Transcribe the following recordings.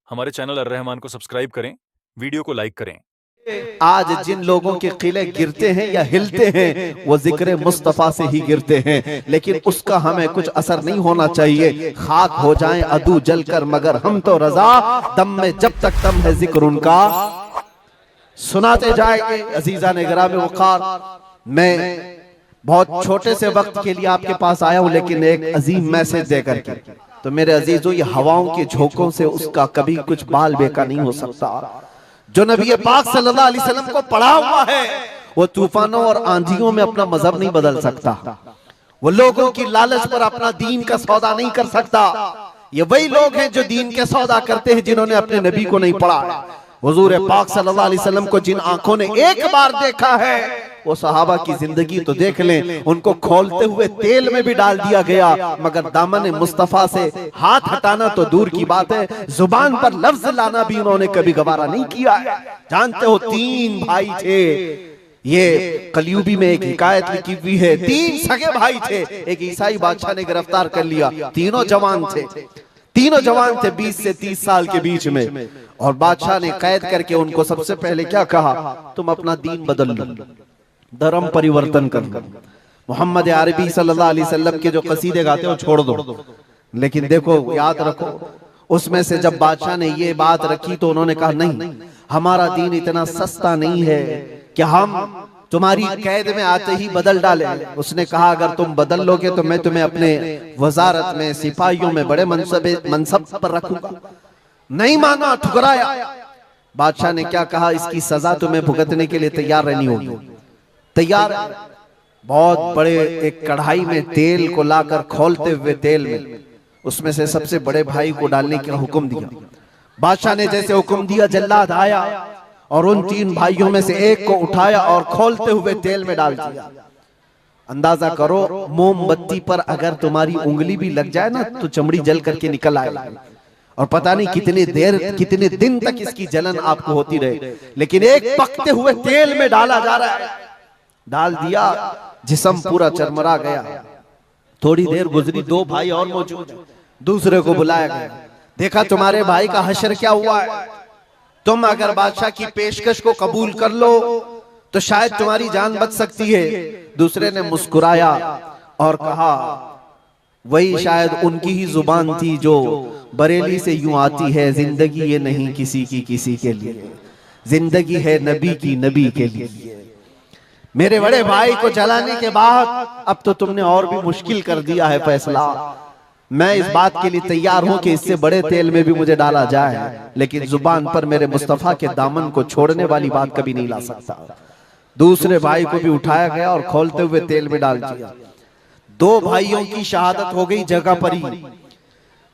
हमारे चैनल अर्रहमान को सब्सक्राइब करें, वीडियो को लाइक करें। आज जिन लोगों के किले गिरते हैं या हिलते हैं वो जिक्र मुस्तफा से ही गिरते हैं, लेकिन उसका हमें कुछ असर नहीं होना चाहिए। खाक हो जाएं अदू जलकर मगर हम तो रजा, दम में जब तक दम है जिक्र उनका सुनाते जाएंगे। अजीजा ने गिराम वक़ार, मैं बहुत छोटे से वक्त के लिए आपके पास आया हूं, लेकिन एक अजीम मैसेज देकर के। तो मेरे अजीजों, ये हवाओं के झोंकों से उसका कभी कुछ बाल बेका नहीं हो सकता। जो नबी पाक सल्लल्लाहु अलैहि वसल्लम को पढ़ा हुआ है वो तूफानों और आंधियों में अपना मजहब नहीं बदल सकता। वो लोगों की लालच पर अपना दीन का सौदा नहीं कर सकता। ये वही लोग हैं जो दीन के सौदा करते हैं जिन्होंने अपने नबी को नहीं पढ़ा। हुजूर पाक सल्लल्लाहु अलैहि वसल्लम को जिन आंखों ने एक बार देखा है वो सहाबा की जिंदगी तो देख लें। उनको खोलते हुए तेल में भी डाल दिया गया, मगर दामन मुस्तफा से हाथ हटाना तो दूर की बात है, जुबान पर लफ्ज लाना भी उन्होंने कभी गवारा नहीं किया। जानते हो, 3 भाई थे। ये कलयुगी में एक हिकायत लिखी हुई है, 3 सगे भाई थे। एक ईसाई बादशाह ने गिरफ्तार कर लिया। तीनों जवान थे, 20 से 30 साल के बीच में। और बादशाह ने कैद करके उनको सबसे पहले क्या कहा, तुम अपना दीन बदल लो, धर्म परिवर्तन कर लो। मोहम्मद अरबी सल्लल्लाहु अलैहि वसल्लम के जो कसीदे गाते हो छोड़ दो। लेकिन देखो, याद रखो, उसमें से जब बादशाह ने ये बात रखी तो उन्होंने कहा, नहीं, हमारा दीन इतना सस्ता नहीं है कि हम तुम्हारी कैद में आते ही बदल डाले। उसने कहा, अगर तुम बदल लोगे तो मैं तुम्हें अपने वजारत में, सिपाहियों में बड़े मनसब पर रखूंगा। नहीं माना, ठुकराया। बादशाह ने क्या कहा, इसकी सजा तुम्हें भुगतने के लिए तैयार रहनी होगी। तैयार। बहुत बड़े एक कढ़ाई में तेल को लाकर खोलते हुए तेल में उसमें से सबसे बड़े भाई को डालने का हुक्म दिया। बादशाह ने जैसे हुक्म दिया, जल्लाद आया और उन 3 भाइयों में से एक को उठाया और खोलते हुए तेल में डाल दिया। अंदाजा करो, मोमबत्ती पर अगर तुम्हारी उंगली भी लग जाए ना तो चमड़ी जल करके निकल आएगी। और पता नहीं कितने दिन तक इसकी जलन आपको होती रहे। लेकिन एक पकते हुए तेल में डाला जा रहा है। डाल दिया, जिस्म पूरा चरमरा गया। थोड़ी देर गुजरी, 2 भाई और मौजूद। दूसरे को बुलाया गया, देखा तुम्हारे भाई का हश्र क्या हुआ है। तुम अगर बादशाह की पेशकश को कबूल कर लो तो शायद तुम्हारी जान बच सकती है। दूसरे ने मुस्कुराया और कहा, वही शायद उनकी ही जुबान थी जो बरेली से यूं आती है, जिंदगी ये नहीं किसी की किसी के लिए, जिंदगी है नबी की नबी के लिए। मेरे बड़े भाई को जलाने के बाद अब तो तुमने और भी मुश्किल कर दिया है फैसला। मैं इस बात के लिए तैयार हूं कि इससे बड़े तेल में भी मुझे डाला जाए, लेकिन जुबान पर मेरे मुस्तफा के दामन को छोड़ने वाली बात कभी नहीं ला सकता। दूसरे भाई को भी उठाया गया और खोलते हुए तेल में डाल दिया। 2 भाइयों की शहादत हो गई जगह पर ही।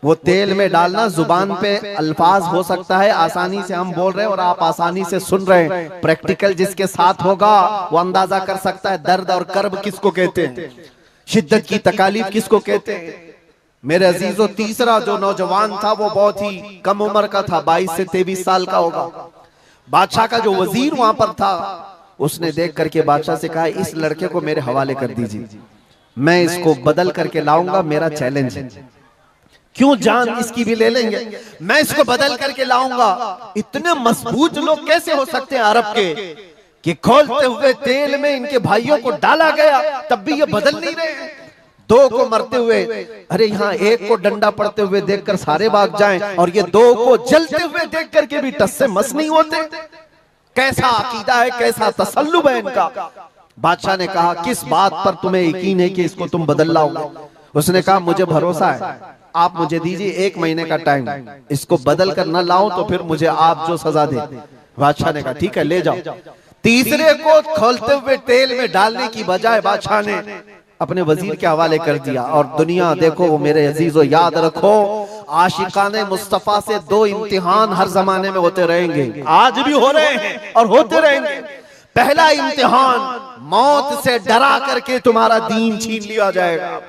वो तेल में डालना जुबान पे अल्फाज हो सकता है, आसानी से हम बोल रहे हैं और आप आसानी से सुन रहे हैं। प्रैक्टिकल जिसके साथ होगा वो अंदाजा कर सकता है दर्द और कर्ब किसको कहते हैं, शिद्दत की तकालीफ किसको कहते हैं। मेरे अजीजों, तीसरा जो नौजवान था वो बहुत ही कम उम्र का था, 22 से 23 साल का होगा। बादशाह का जो वजीर वहां पर था उसने देख करके बादशाह से कहा, इस लड़के को मेरे हवाले कर दीजिए, मैं इसको बदल करके लाऊंगा, मेरा चैलेंज है। क्यों, जान इसकी भी ले लेंगे, मैं इसको बदल करके लाऊंगा। इतने मजबूत लोग कैसे हो सकते हैं अरब के कि खोलते हुए तेल में इनके भाइयों को डाला गया तब भी ये बदल नहीं रहे। 2 को मरते हुए, अरे यहाँ 1 को डंडा पड़ते हुए देखकर सारे भाग जाएं और ये 2 को जलते हुए देख करके भी टस से मस नहीं होते। कैसा अकीदा है, कैसा तसल्लुब है इनका। बादशाह ने कहा, किस बात पर तुम्हें यकीन है कि इसको तुम बदल लाओगे। उसने कहा, मुझे भरोसा है, आप मुझे दीजिए 1 महीने का टाइम, इसको बदल कर न लाऊं तो फिर मुझे आप जो सजा दे। बादशाह ने कहा, ठीक है, ले जाओ। तीसरे को खोलते हुए तेल में डालने की बजाय बादशाह ने अपने वजीर के हवाले कर दिया। और दुनिया देखो मेरे अजीजों, याद रखो, आशिकाने मुस्तफा से 2 इम्तिहान हर जमाने में होते रहेंगे, आज भी हो रहे हैं और होते रहेंगे। पहला इम्तिहान, मौत से डरा करके तुम्हारा दीन छीन लिया जाएगा।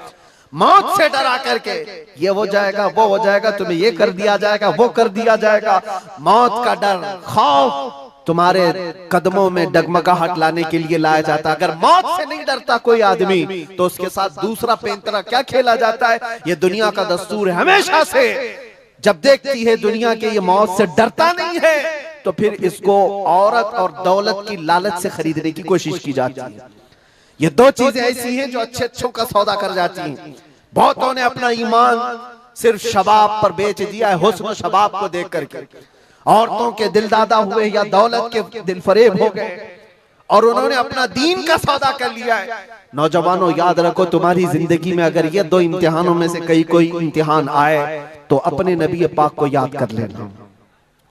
मौत से डरा करके ये हो जाएगा, वो हो जाएगा, तुम्हें ये कर दिया जाएगा, वो कर दिया जाएगा। मौत का डर, खौफ तुम्हारे कदमों में डगमगाहट लाने के लिए लाया जाता है। अगर मौत से नहीं डरता कोई आदमी तो उसके साथ दूसरा पैंतरा क्या खेला जाता है। ये दुनिया का दस्तूर है हमेशा से जब देखती है दुनिया के ये मौत से डरता नहीं है, तो फिर इसको औरत और दौलत की लालच से खरीदने की कोशिश की जाती है। ये दो चीजें ऐसी हैं जो अच्छे अच्छों का सौदा कर जाती हैं। बहुतों ने अपना ईमान सिर्फ शबाब पर बेच दिया है, हुस्न शबाब को देख करके। औरतों के दिल दादा हुए या दौलत के दिल फरेब हो गए और उन्होंने अपना दीन का सौदा कर लिया है। नौजवानों, याद रखो, तुम्हारी जिंदगी में अगर ये दो इम्तिहानों में से कोई इम्तिहान आए तो अपने नबी पाक को याद कर लेना,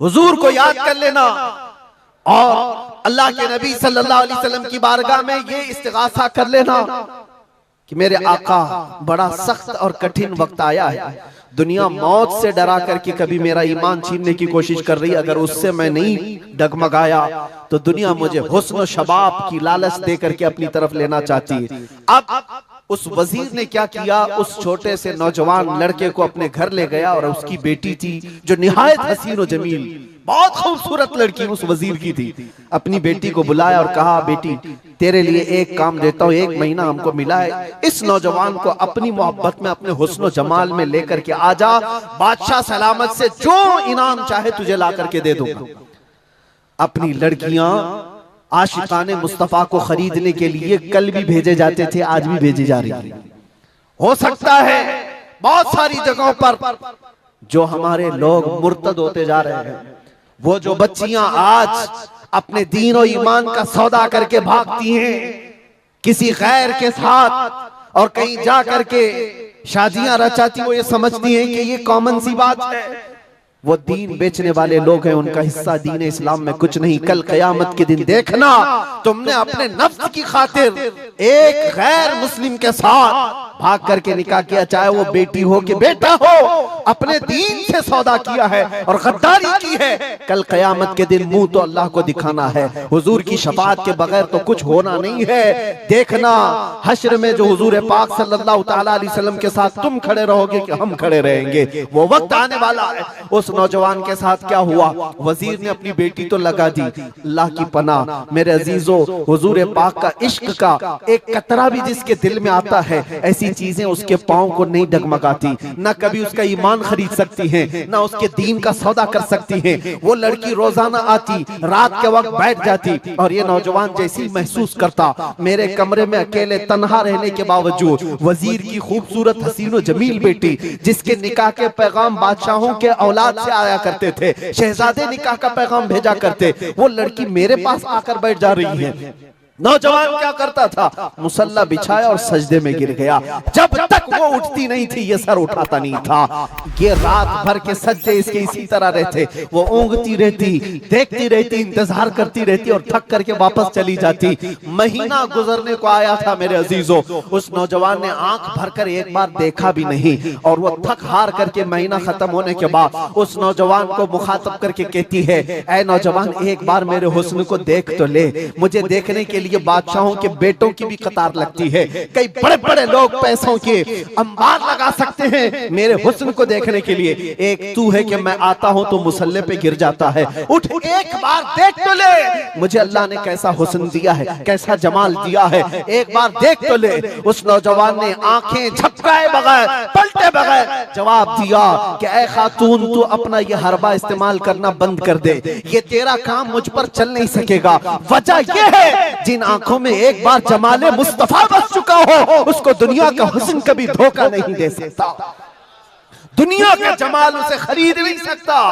हुजूर को याद कर लेना और अल्लाह के नबी सल्लल्लाहु अलैहि वसल्लम की बारगाह में ये इस्तिगासा कर लेना कि मेरे आका, बड़ा सख्त और कठिन वक्त आया है। दुनिया मौत से डरा करके कभी मेरा ईमान छीनने की कोशिश कर रही है, अगर उससे मैं नहीं डगमगाया तो दुनिया मुझे हुस्न शबाब की लालच दे करके अपनी तरफ लेना चाहती है। अब उस वजीर ने क्या किया, उस छोटे से नौजवान लड़के को अपने घर ले गया और उसकी बेटी थी जो निहायत हसीन और जमील, बहुत खूबसूरत लड़की उस वजीर की थी। अपनी बेटी को बुलाया और कहा, बेटी तेरे लिए एक काम देता हूँ, 1 महीना हमको मिला है, इस नौजवान को अपनी मोहब्बत में, अपने हुस्न जमाल में लेकर के आजा, बादशाह सलामत से जो इनाम चाहे तुझे ला करके दे दूंगा। अपनी लड़कियां आशिकाने मुस्तफा को खरीदने के लिए कल भी भेजे जाते थे, आज भी भेजी जा रही है। हो सकता है बहुत सारी जगहों पर जो हमारे लोग मुर्तद होते जा रहे हैं, वो जो बच्चियां आज अपने दीन और ईमान का सौदा करके भागती हैं किसी गैर के साथ और कहीं जा करके शादियां रचाती, वो ये समझती हैं कि ये कॉमन सी बात है। वो दीन बेचने वाले लोग हैं, उनका हिस्सा दीन इस्लाम में कुछ नहीं। कल क़यामत के दिन देखना, तुमने अपने नफ्स की खातिर एक गैर मुस्लिम के साथ भाग करके निकाह किया, चाहे वो बेटी हो कि बेटा हो, अपने दीन से सौदा किया है और गद्दारी की है। कल क़यामत के दिन मुंह तो अल्लाह को दिखाना है, हुजूर की शफाअत के बगैर तो कुछ होना नहीं है। देखना हश्र में जो हुजूर पाक सल्लल्लाहु तआला अलैहि वसल्लम के साथ तुम खड़े रहोगे कि हम खड़े रहेंगे, वो वक्त आने वाला है। उस नौजवान के साथ क्या हुआ, वजीर ने अपनी बेटी तो लगा दी, अल्लाह की पनाह मेरे अजीजों, हुजूर पाक का इश्क का एक कतरा भी जिसके दिल में आता है, ऐसी चीजें उसके पांव को नहीं डगमगाती, ना कभी उसका ईमान खरीद सकती हैं, ना उसके दीन का सौदा कर सकती हैं। वो लड़की रोजाना आती, रात के वक्त बैठ जाती और ये नौजवान जैसी महसूस करता, मेरे कमरे में अकेले तन्हा रहने के बावजूद वजीर की खूबसूरत हसीनो जमील बेटी, जिसके निकाह के पैगाम बादशाहों के औलाद से आया करते थे, शहजादे निकाह का पैगाम भेजा करते, वो लड़की मेरे पास आकर बैठ जा रही है। नौजवान क्या करता था, मुसल्ला बिछाया और सजदे में गिर गया। जब तक वो उठती नहीं थी ये सर उठाता नहीं था। ये रात भर के सजदे इसके इसी तरह रहते, वो ऊँगती रहती, देखती रहती, इंतजार करती रहती और थक करके वापस चली जाती। महीना गुजरने को आया था मेरे अजीजों, उस नौजवान ने आंख भरकर एक बार देखा भी नहीं और वो थक हार करके महीना खत्म होने के बाद उस नौजवान को मुखातब करके कहती है, ऐ नौजवान एक बार मेरे हुस्न को देख तो ले। मुझे देखने के लिए बादशाहों के बेटों की भी कतार लगती है, कई बड़े बड़े लोग पैसों के अंबार लगा सकते हैं मेरे हुस्न को देखने के लिए, एक तू है कि मैं आता हूं तो मुसल्ले पे गिर जाता है। उठ एक बार देख तो ले, मुझे अल्लाह ने कैसा हुस्न दिया है, कैसा जमाल दिया है, एक बार देख तो ले। उस नौजवान ने आंखें झपकाए बगैर, पलटे बगैर जवाब दिया कि ऐ खातून, तू अपना ये हरबा इस्तेमाल करना बंद कर दे, ये तेरा काम मुझ पर चल नहीं सकेगा। वजह यह है, जिन आंखों में एक बार जमाले मुस्तफा बस चुका हो, उसको दुनिया का हुस्न कभी धोखा नहीं दे सकता, दुनिया का जमाल उसे खरीद नहीं सकता।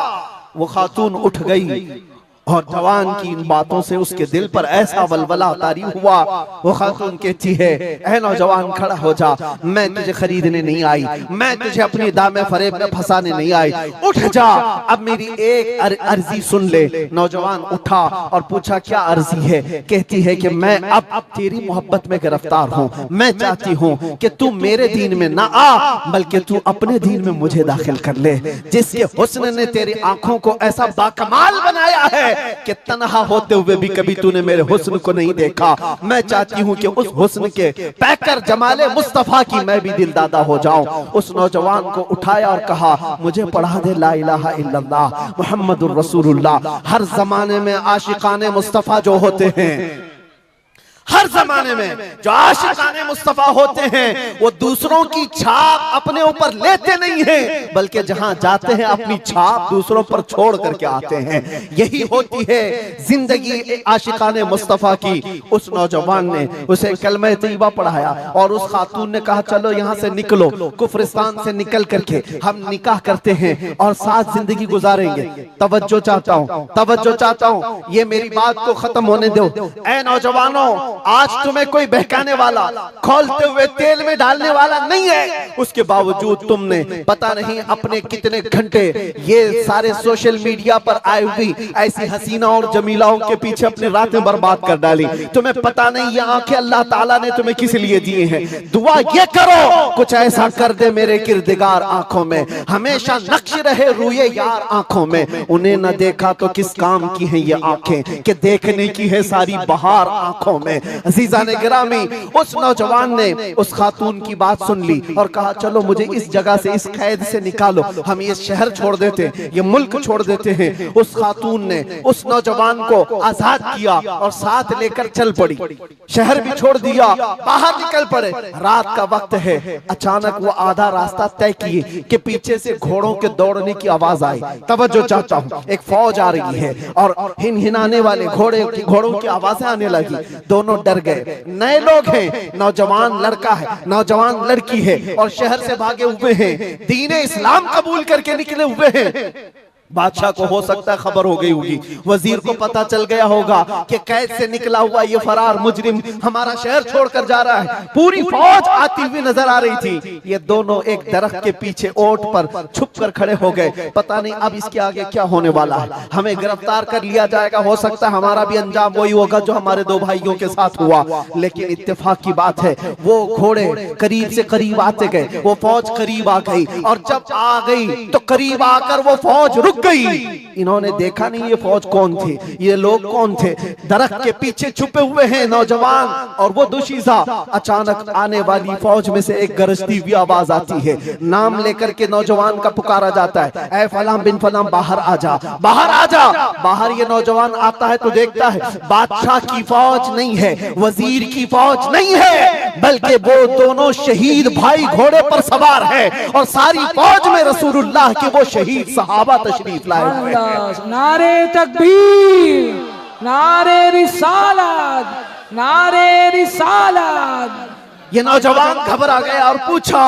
वो खातून उठ गई और जवान की इन बातों से उसके दिल पर ऐसा वलवला तारी हुआ। वो खातून कहती है, ऐ नौजवान खड़ा हो जा, मैं तुझे खरीदने नहीं आई, मैं तुझे अपनी दामे फरेब में फंसाने नहीं आई, उठ जा, अब मेरी एक अर्जी सुन ले। नौजवान उठा और पूछा, क्या अर्जी है? कहती है कि मैं अब तेरी मोहब्बत में गिरफ्तार हूँ, मैं चाहती हूँ कि तू मेरे दीन में ना आ, बल्कि तू अपने दीन में मुझे दाखिल कर ले। जिसके हुस्न ने तेरी आंखों को ऐसा बाकमाल बनाया है कि तन्हा होते हुए भी कभी तूने मेरे हुस्न को नहीं देखा, मैं चाहती हूँ कि उस हुस्न के पैकर जमाले मुस्तफा की मैं भी दिलदादा हो जाऊं। उस नौजवान को उठाया और कहा, मुझे पढ़ा दे ला इलाहा इल्लल्लाह मुहम्मदुर रसूलुल्लाह। हर जमाने में आशिकाने मुस्तफा जो होते हैं, हर जमाने में जो आशिकाने मुस्तफा होते हैं वो दूसरों की छाप अपने ऊपर लेते नहीं हैं, बल्कि जहां जाते हैं अपनी छाप दूसरों पर छोड़ करके आते हैं। यही होती है जिंदगी आशिकाने मुस्तफा की। उस नौजवान ने उसे कलमा तैयबा पढ़ाया और उस खातून ने कहा चलो यहाँ से निकलो, कुफरिस्तान से निकल करके हम निकाह करते हैं और साथ जिंदगी गुजारेंगे। तवज्जो चाहता हूँ, तवज्जो चाहता हूँ, ये मेरी बात को खत्म होने दो। ऐ नौजवानों, आज तुम्हें कोई बहकाने वाला, खोलते हुए तेल में डालने वाला नहीं है। उसके बावजूद तुमने पता नहीं अपने कितने घंटे ये सारे सोशल मीडिया पर आई हुई ऐसी हसीना और जमीलाओं के पीछे अपनी रातें बर्बाद कर डाली। तुम्हें पता नहीं ये आंखें अल्लाह ताला ने तुम्हें किस लिए दिए हैं। दुआ ये करो कुछ ऐसा कर दे मेरे किरदिगार आंखों में, हमेशा नक्श रहे रूए यार आंखों में। उन्हें न देखा तो किस काम की है ये आंखें कि देखने की है सारी बहार आंखों में। अजीजा ने गिरामी, उस नौजवान ने उस खातून की बात सुन ली और कहा चलो मुझे इस जगह से, इस कैद से निकालो, हम ये शहर छोड़ देते हैं, ये मुल्क छोड़ देते हैं। उस खातून ने उस नौजवान को आजाद किया और साथ लेकर चल पड़ी। शहर भी छोड़ दिया, बाहर निकल पड़े। रात का वक्त है, अचानक वो आधा रास्ता तय किए कि पीछे से घोड़ों के दौड़ने की आवाज आई। तवज्जो चाहता हूँ, एक फौज आ रही है और हिनहिनाने वाले घोड़ों की आवाजें आने लगी। दोनों डर गए। नए लोग हैं, नौजवान लड़का है, नौजवान लड़की है और शहर से भागे हुए हैं, दीन इस्लाम कबूल करके निकले हुए हैं। बादशाह को हो सकता है खबर हो गई होगी, वजीर को पता चल गया होगा कि कैद से निकला हुआ ये फरार मुजरिम हमारा शहर छोड़कर जा रहा है। पूरी फौज आती हुई नजर आ रही थी। ये दोनों एक दरख्त के पीछे ओट पर छुप कर खड़े हो गए। पता नहीं अब इसके आगे क्या होने वाला है, हमें गिरफ्तार कर लिया जाएगा, हो सकता है हमारा भी अंजाम वही होगा जो हमारे दो भाइयों के साथ हुआ। लेकिन इत्तेफाक की बात है वो घोड़े करीब से करीब आते गए, वो फौज करीब आ गई और जब आ गई तो करीब आकर वो फौज रुक गई। इन्होंने देखा नहीं ये फौज कौन थी, ये लोग कौन थे। दरख्त के पीछे छुपे हुए हैं नौजवान और वो दुशीजा। अचानक आने वाली फौज में से एक गरजती हुई आवाज आती है, नाम लेकर के नौजवान का पुकारा जाता है, ऐ फलां बिन फलां बाहर आ जा, बाहर आ जा। बाहर ये नौजवान आता है तो देखता है बादशाह की फौज नहीं है, वजीर की फौज नहीं है, बल्कि वो दोनों शहीद भाई घोड़े पर सवार है और सारी फौज में रसूलुल्लाह के वो शहीद सहाबा तशरीफ लाए हुए हैं। नारे तकबीर, नारे रिसालत, नारे रिसालत। ये नौजवान घबरा गया और पूछा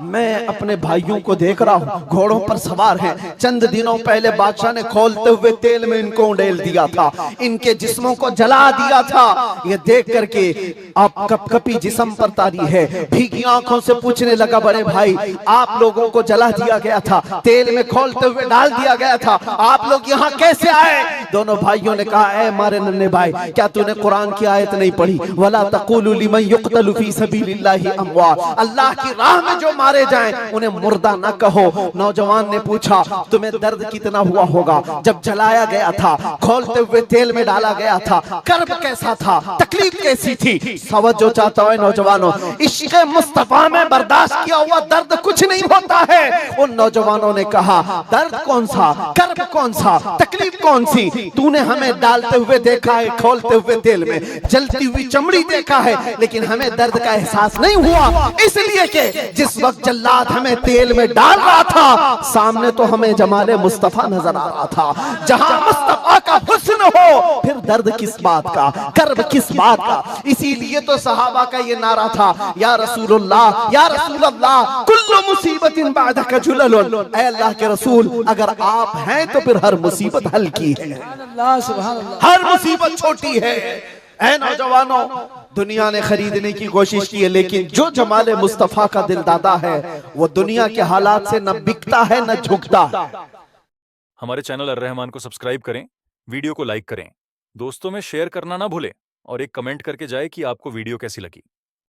मैं अपने भाइयों को देख रहा हूँ घोड़ों पर सवार हैं, चंद दिनों पहले बादशाह ने खोलते हुए तेल में इनको उड़ेल दिया था, इनके जिस्मों को जला दिया था। ये देख करके आप कपकपी जिस्म पर तारी है, भीगी आंखों से पूछने लगा बड़े भाई आप लोगों को जला दिया गया था, तेल में खोलते हुए डाल दिया गया था, आप लोग यहाँ कैसे आए? दोनों भाइयों ने कहा ऐ मारे नन्हे भाई क्या तूने कुरान की आयत नहीं पढ़ी, वला तक़ूलू लिमन युक़तलु फी सबीलिल्लाहि अमवात, अल्लाह की राह में जो मारे जाएं उन्हें मुर्दा न कहो। नौजवान ने पूछा तुम्हें दर्द कितना हुआ होगा जब जलाया गया था, खोलते हुए तेल में डाला गया था, कर्ब कैसा था, तकलीफ कैसी थी? तवज्जो चाहता हूं नौजवानों, इश्क़ मुस्तफा में बर्दाश्त किया हुआ दर्द कुछ नहीं होता है। उन नौजवानों ने कहा दर्द कौन सा, कर्ब कौन सा, तकलीफ कौन सी? तूने हमें डालते हुए देखा है, खोलते हुए तेल में, जलती हुई चमड़ी देखा है, लेकिन हमें दर्द का एहसास नहीं हुआ, इसलिए कि जिस वक्त जल्लाद हमें तेल में डाल रहा था सामने तो हमें जमाले मुस्तफा नजर आ रहा था। जहां मुस्तफा का हुस्न हो फिर दर्द किस बात का, कर्ब किस बात का? इसीलिए तो सहाबा का ये नारा था या रसूलुल्लाह, या रसूलुल्लाह कुल्लु मुसीबतिन बादका जुललुन, ऐ अल्लाह के रसूल अगर आप हैं तो फिर हर मुसीबत हल्की है, हर मुसीबत छोटी है। ऐ नौजवानों, दुनिया ने खरीदने की कोशिश की है, लेकिन जो जमाले मुस्तफा का दिल दादा है वो दुनिया के हालात से न बिकता है न झुकता है। हमारे चैनल अर्रहमान को सब्सक्राइब करें, वीडियो को लाइक करें, दोस्तों में शेयर करना ना भूलें और एक कमेंट करके जाए कि आपको वीडियो कैसी लगी।